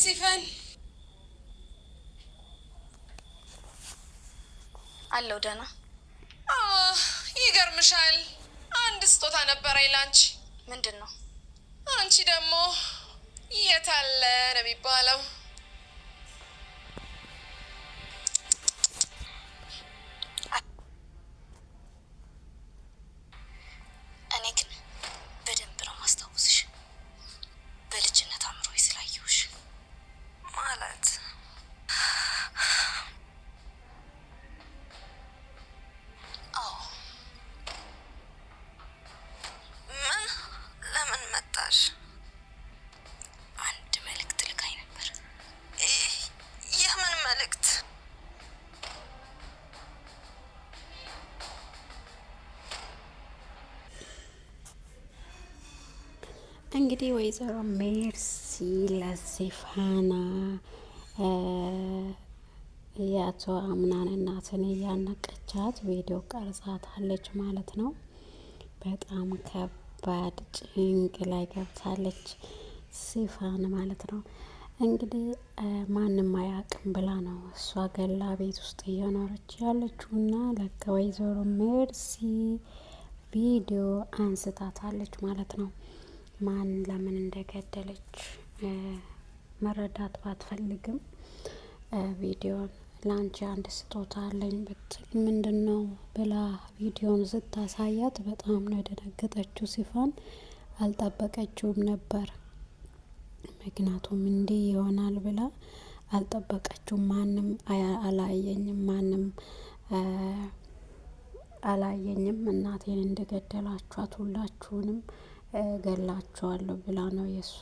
ሲፈን አለው ደና ይገርምሻል አንድ ስጦታ ነበረኝ ላንቺ ምንድነው አንቺ ደግሞ የታለ ነው የሚባለው እኔ ግን በደንብ ነው ማስታወስሽ በልጅነት አምሮይ ስላየውሽ ማለት ምን ለምን መጣሽ አንድ መልእክት ልካኝ ነበር የምን መልእክት እንግዲህ ወይዘሮ ሜርሲ ለሲፋና የአቶ አምናን እናትን እያነቀቻት ቪዲዮ ቀርጻታለች ማለት ነው። በጣም ከባድ ጭንቅ ላይ ገብታለች ሲፋን ማለት ነው። እንግዲህ ማንም አያውቅም ብላ ነው እሷ ገላ ቤት ውስጥ እየኖረች ያለችውና ለከ ወይዘሮ ሜርሲ ቪዲዮ አንስታታለች ማለት ነው። ማን ለምን እንደገደለች መረዳት ባትፈልግም ቪዲዮን ላንቺ አንድ ስጦታ አለኝ ብትል ምንድነው ብላ ቪዲዮን ስታሳያት በጣም ነው የደነገጠችው። ሲፋን አልጠበቀችውም ነበር። ምክንያቱም እንዲህ ይሆናል ብላ አልጠበቀችውም። ማንም አላየኝም፣ ማንም አላየኝም፣ እናቴን እንደገደላችኋት ሁላችሁንም ገላችኋለሁ ብላ ነው የሷ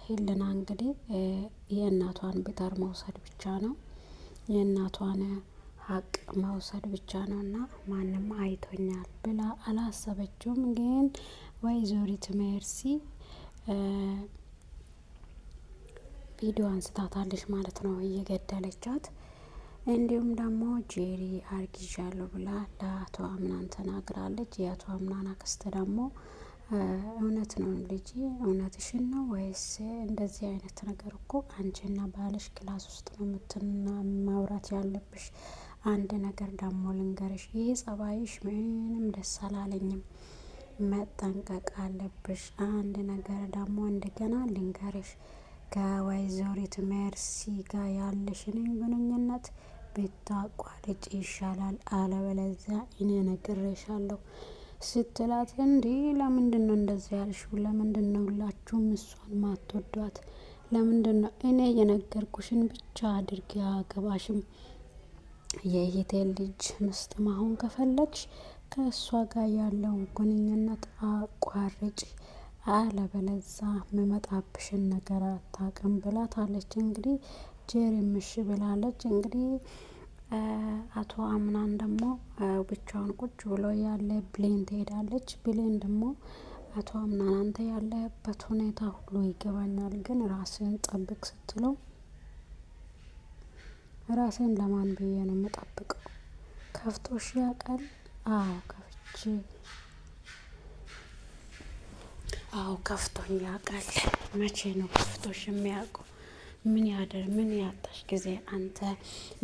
ሄልና እንግዲህ የእናቷን ቢጠር መውሰድ ብቻ ነው የእናቷን ሀቅ መውሰድ ብቻ ነውና ማንም አይቶኛል ብላ አላሰበችውም። ግን ወይዘሪት ሜርሲ ቪዲዮ አንስታታለች ማለት ነው እየገደለቻት። እንዲሁም ደግሞ ጄሪ አርግዣለሁ ብላ ለአቶ አምናን ተናግራለች። የአቶ አምናን አክስት ደግሞ እውነት ነው ልጅ እውነትሽን ነው ወይስ እንደዚህ አይነት ነገር እኮ አንቺና ባለሽ ክላስ ውስጥ ነው ማውራት ያለብሽ። አንድ ነገር ደግሞ ልንገርሽ፣ ይህ ጸባይሽ ምንም ደስ አላለኝም፣ መጠንቀቅ አለብሽ። አንድ ነገር ደግሞ እንደገና ልንገርሽ፣ ከወይዘሪት ሜርሲ ጋር ያለሽን ግንኙነት ብታቋርጪ ይሻላል፣ አለበለዚያ እኔ ነግሬሻለሁ ስትላት፣ እንዴ ለምንድነው እንደዚህ ያልሽው? ለምንድነው ሁላችሁም እሷን ማትወዷት? ለምንድነው እኔ የነገርኩሽን ብቻ አድርጊ፣ አገባሽም። የእህቴን ልጅ ምስጥ መሆን ከፈለግሽ ከእሷ ጋር ያለውን ግንኙነት አቋርጪ፣ አለበለዚያ መመጣብሽን ነገር አታውቅም ብላታለች። እንግዲህ ጄሪም እሺ ብላለች። እንግዲህ አቶ አምናን ደግሞ ብቻውን ቁጭ ብሎ ያለ ብሌን ትሄዳለች። ብሌን ደግሞ አቶ አምናን አንተ ያለበት ሁኔታ ሁሉ ይገባኛል፣ ግን ራስን ጠብቅ ስትለው ራሴን ለማን ብዬ ነው የምጠብቀው? ከፍቶሽ ያውቃል? አዎ ከፍቶኝ ያውቃል። መቼ ነው ከፍቶሽ የሚያውቀው? ምን ያጣሽ ጊዜ አንተ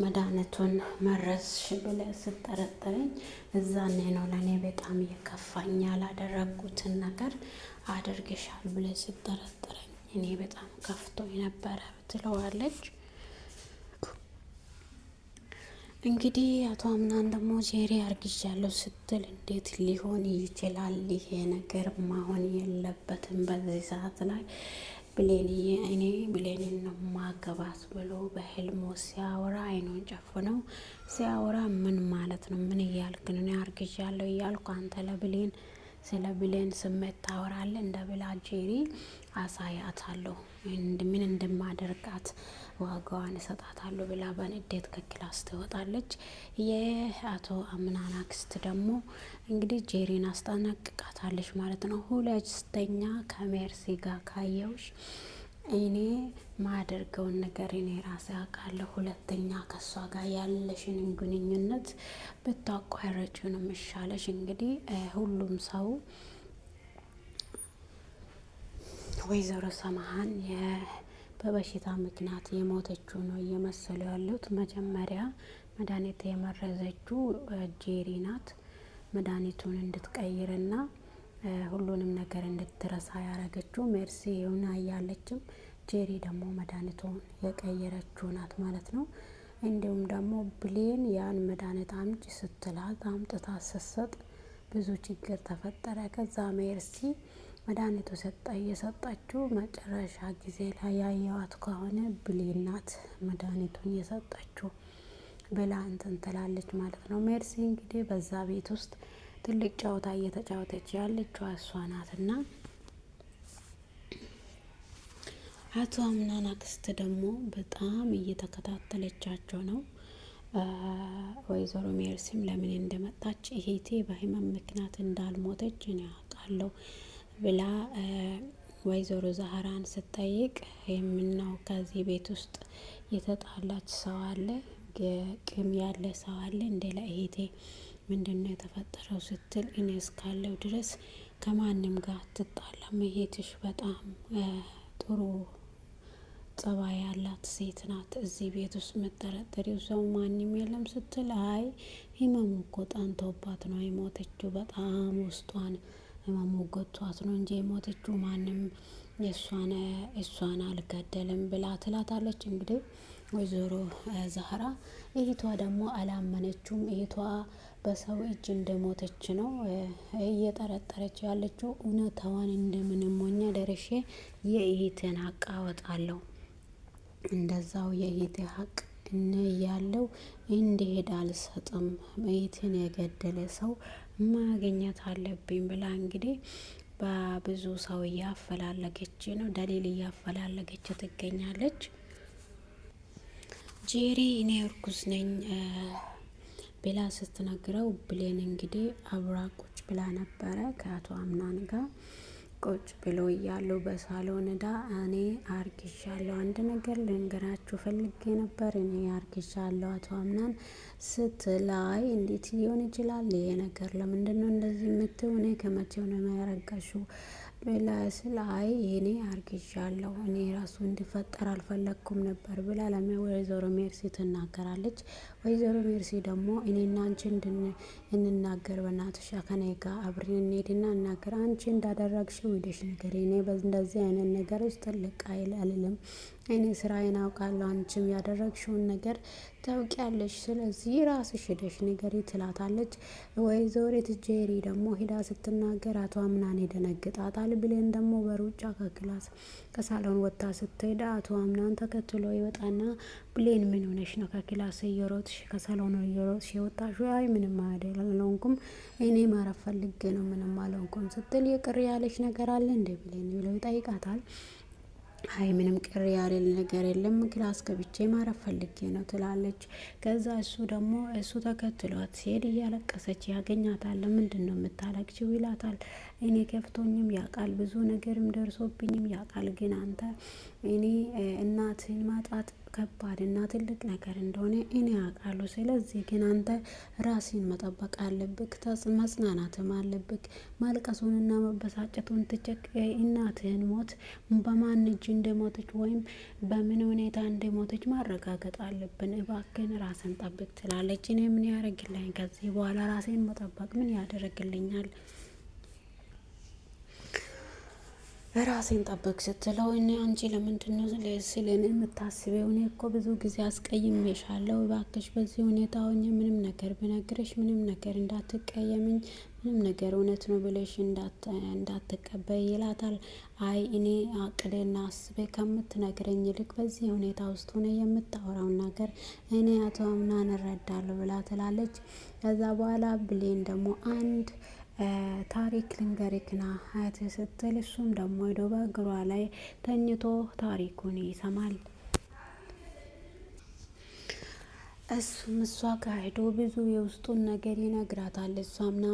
መድኃኒቱን መረዝሽ ብለህ ስጠረጥረኝ እዛኔ ነው ለእኔ በጣም እየከፋኝ ያላደረግኩትን ነገር አድርገሻል ብለህ ስጠረጥረኝ እኔ በጣም ከፍቶኝ ነበረ ትለዋለች። እንግዲህ አቶ አምናን ደግሞ ጄሪ አርግዣለሁ ስትል እንዴት ሊሆን ይችላል? ይሄ ነገር ማሆን የለበትም በዚህ ሰዓት ላይ ብሌንዬ፣ እኔ ብሌንን ነው ማገባት ብሎ በህልሙ ሲያወራ አይኑን ጨፍነው ሲያወራ ምን ማለት ነው? ምን እያልክ ነው? አርግዣለሁ እያልኩ አንተ ለብሌን ስለ ብሌን ስሜት ታወራለህ? እንደ ብላ ጄሪ አሳያታለሁ ምን እንደማደርጋት ዋጋዋን እሰጣታለሁ ብላ በንዴት ከክላስ ትወጣለች። የአቶ አምናን አክስት ደግሞ እንግዲህ ጄሪን አስጠነቅቃታለች ማለት ነው። ሁለተኛ ከሜርሲ ጋር ካየውሽ እኔ ማደርገውን ነገር እኔ ራሴ አውቃለሁ። ሁለተኛ ከሷ ጋር ያለሽን ግንኙነት ብታቋረጪ ነው የሚሻለሽ። እንግዲህ ሁሉም ሰው ወይዘሮ ሰማሃን በበሽታ ምክንያት የሞተችው ነው እየመሰሉ ያሉት። መጀመሪያ መድኃኒት የመረዘችው ጄሪ ናት። መድኃኒቱን እንድትቀይርና ሁሉንም ነገር እንድትረሳ ያረገችው ሜርሲ ሆና እያለችም ጄሪ ደግሞ መድኃኒቱን የቀየረችው ናት ማለት ነው። እንዲሁም ደግሞ ብሌን ያን መድኃኒት አምጪ ስትላት አምጥታ ስትሰጥ ብዙ ችግር ተፈጠረ። ከዛ ሜርሲ መድኃኒቱ እየሰጣችው መጨረሻ ጊዜ ላይ ያየዋት ከሆነ ብሌን ናት መድኃኒቱን እየሰጣችው ብላ እንትን ትላለች ማለት ነው። ሜርሲ እንግዲህ በዛ ቤት ውስጥ ትልቅ ጨዋታ እየተጫወተች ያለችው እሷ ናትና አቶ አምናን አክስት ደግሞ በጣም እየተከታተለቻቸው ነው። ወይዘሮ ሜርሲም ለምን እንደመጣች እህቴ በህመም ምክንያት እንዳልሞተች እኔ አውቃለሁ ብላ ወይዘሮ ዛህራን ስጠይቅ የምናው ከዚህ ቤት ውስጥ የተጣላች ሰው አለ፣ ቂም ያለ ሰው አለ እንደ ለእህቴ ምንድነው የተፈጠረው ስትል እኔ እስካለው ድረስ ከማንም ጋር ትጣላም፣ እህትሽ በጣም ጥሩ ጸባይ ያላት ሴት ናት፣ እዚህ ቤት ውስጥ መጠረጠሪው ሰው ማንም የለም ስትል አይ ህመሙ እኮ ጠንቶባት ነው የሞተችው፣ በጣም ውስጧን ህመሙ ጎቷት ነው እንጂ የሞተችው ማንም እሷን አልገደልም ብላ ትላታለች። እንግዲህ ወይዘሮ ዛህራ እህቷ ደግሞ አላመነችውም። እህቷ በሰው እጅ እንደሞተች ነው እየጠረጠረች ያለችው። እውነታዋን እንደምንም ሆኜ ደርሼ የእህቴን ሀቅ አወጣለሁ፣ እንደዛው የእህቴ ሀቅ ያለው እንዲሄድ አልሰጥም፣ እህቴን የገደለ ሰው ማግኘት አለብኝ ብላ እንግዲህ በብዙ ሰው እያፈላለገች ነው፣ ደሊል እያፈላለገች ትገኛለች። ጄሪ እኔ እርጉዝ ነኝ ብላ ስትነግረው ብሌን እንግዲህ አብራ ቁጭ ብላ ነበረ ከአቶ አምናን ጋር ቁጭ ብሎ እያሉ በሳሎን ዳ እኔ አርግሻለሁ፣ አንድ ነገር ልንገራችሁ ፈልጌ ነበር፣ እኔ አርግሻለሁ አቶ አምናን ስትላይ እንዴት ሊሆን ይችላል ይሄ ነገር? ለምንድነው እንደዚህ የምትው? እኔ ከመቼው ነው ያረጋሽው ብላ ስላይ እኔ አርግሻለሁ፣ እኔ ራሱ እንዲፈጠር አልፈለኩም ነበር ብላ ወይዘሮ ሜርሲ ትናገራለች። ወይዘሮ ሜርሲ ደግሞ እኔና አንቺ እንናገር በእናትሽ ከኔ ጋር አብረን እንሄድና እናገር፣ አንቺ እንዳደረግሽው ሄደሽ ነገር፣ እኔ በእንደዚህ አይነት ነገሮች ትልቅ አልልም፣ እኔ ስራዬን አውቃለሁ፣ አንቺም ያደረግሽውን ነገር ታውቂያለሽ፣ ስለዚህ ራስሽ ሄደሽ ንገሪ ትላታለች። ወይዘሪት ጄሪ ደግሞ ሄዳ ስትናገር አቶ አምናን ይደነግጣታል። ብሌን ደግሞ በሩጫ ከክላስ ከሳሎን ወጣ ስትሄድ አቶ አምናን ተከትሎ ይወጣና ብሌን ምን ሆነሽ ነው ከክላስ እየሮጥሽ ከሳሎን እየሮጥሽ የወጣሽ? አይ ምንም አልሆንኩም፣ እኔ ማረፍ ፈልጌ ነው፣ ምንም አልሆንኩም ስትል የቅር ያለሽ ነገር አለ እንደ ብሌን ብለው ይጠይቃታል። አይ ምንም ቅር ያለ ነገር የለም፣ ክላስ ገብቼ ማረፍ ፈልጌ ነው ትላለች። ከዛ እሱ ተከትሏት ሲሄድ እያለቀሰች ያገኛታል። ምንድነው የምታለቅሽው ይላታል። እኔ ከፍቶኝም ያውቃል፣ ብዙ ነገርም ደርሶብኝም ያውቃል፣ ግን አንተ እኔ እናትን ማጣት ከባድ እና ትልቅ ነገር እንደሆነ እኔ አውቃለሁ። ስለዚህ ግን አንተ ራስን መጠበቅ አለብክ፣ መጽናናትም አለብክ። ማልቀሱንና መበሳጨቱን ትቸክ እናትህን ሞት በማን እጅ እንደሞተች ወይም በምን ሁኔታ እንደሞተች ማረጋገጥ አለብን። እባክን ራስን ጠብቅ ትላለች። እኔ ምን ያደርግልኝ ከዚህ በኋላ ራሴን መጠበቅ ምን ያደርግልኛል? ራሴን ጠብቅ ስትለው እኔ አንቺ ለምንድነው ስለኔ የምታስበው? እኔ እኮ ብዙ ጊዜ አስቀይሜሻለሁ። እባክሽ በዚህ ሁኔታ ሆኜ ምንም ነገር ብነግርሽ ምንም ነገር እንዳትቀየምኝ፣ ምንም ነገር እውነት ነው ብለሽ እንዳትቀበይ ይላታል። አይ እኔ አቅዴና አስቤ ከምትነግረኝ ይልቅ በዚህ ሁኔታ ውስጥ ሆነ የምታወራውን ነገር እኔ አቶ አምናን እረዳለሁ ብላ ትላለች። ከዛ በኋላ ብሌን ደግሞ አንድ ታሪክ ልንገርክና አያት ስትል እሱም ደግሞ ሄዶ በእግሯ ላይ ተኝቶ ታሪኩን ይሰማል። እሱም እሷ ጋር ሄዶ ብዙ የውስጡን ነገር ይነግራታል። እሷምና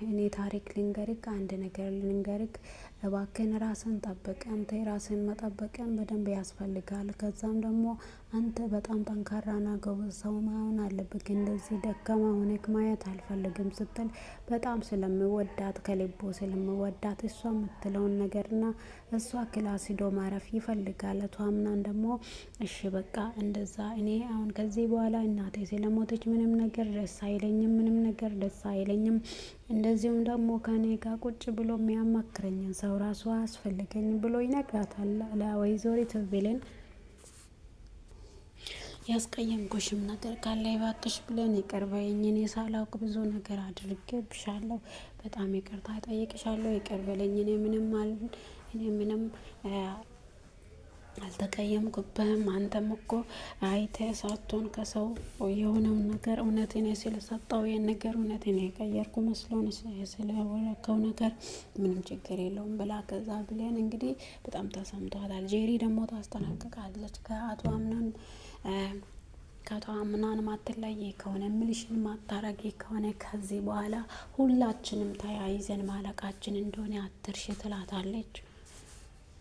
እኔ ታሪክ ልንገርክ፣ አንድ ነገር ልንገርክ፣ እባክህን ራስን ጠብቅ። አንተ ራስን መጠበቅን በደንብ ያስፈልጋል። ከዛም ደግሞ አንተ በጣም ጠንካራና ጎበዝ ሰው መሆን አለብህ። እንደዚህ ደካማ ሆነክ ማየት አልፈልግም ስትል በጣም ስለምወዳት ከልቦ ስለምወዳት እሷ የምትለውን ነገርና እሷ ክላስ ሂዶ ማረፍ ይፈልጋል። አቶ አምናን ደግሞ እሺ በቃ እንደዛ እኔ አሁን ከዚህ በኋላ እናቴ ስለሞተች ምንም ነገር ደስ አይለኝም፣ ምንም ነገር ደስ አይለኝም። እንደዚሁም ደግሞ ከኔ ጋር ቁጭ ብሎ የሚያማክረኝን ሰው ራሱ አያስፈልገኝም ብሎ ይነግራታል ለወይዘሪት ብሌን። ያስቀየምኩሽም ነገር ካለ እባክሽ ብለን ይቅር በይኝ። እኔ ሳላውቅ ብዙ ነገር አድርጌብሻለሁ። በጣም ይቅርታ እጠይቅሻለሁ። ይቅር በለኝ። እኔ ምንም አልተቀየምኩብህም። አንተም እኮ አይተህ ሳትሆን ከሰው የሆነውን ነገር እውነት እኔ ስለሰጠው ነገር እውነት እኔ የቀየርኩ መስሎን ስለወረከው ነገር ምንም ችግር የለውም ብላ ከዛ ብለን እንግዲህ በጣም ተሰምቷታል። ጄሪ ደግሞ ታስጠነቅቃለች ከአቶ አምናን ማትለይ ከሆነ ምልሽን ማታረጊ ከሆነ ከዚህ በኋላ ሁላችንም ተያይዘን ማለቃችን እንደሆነ አትርሽ ትላታለች።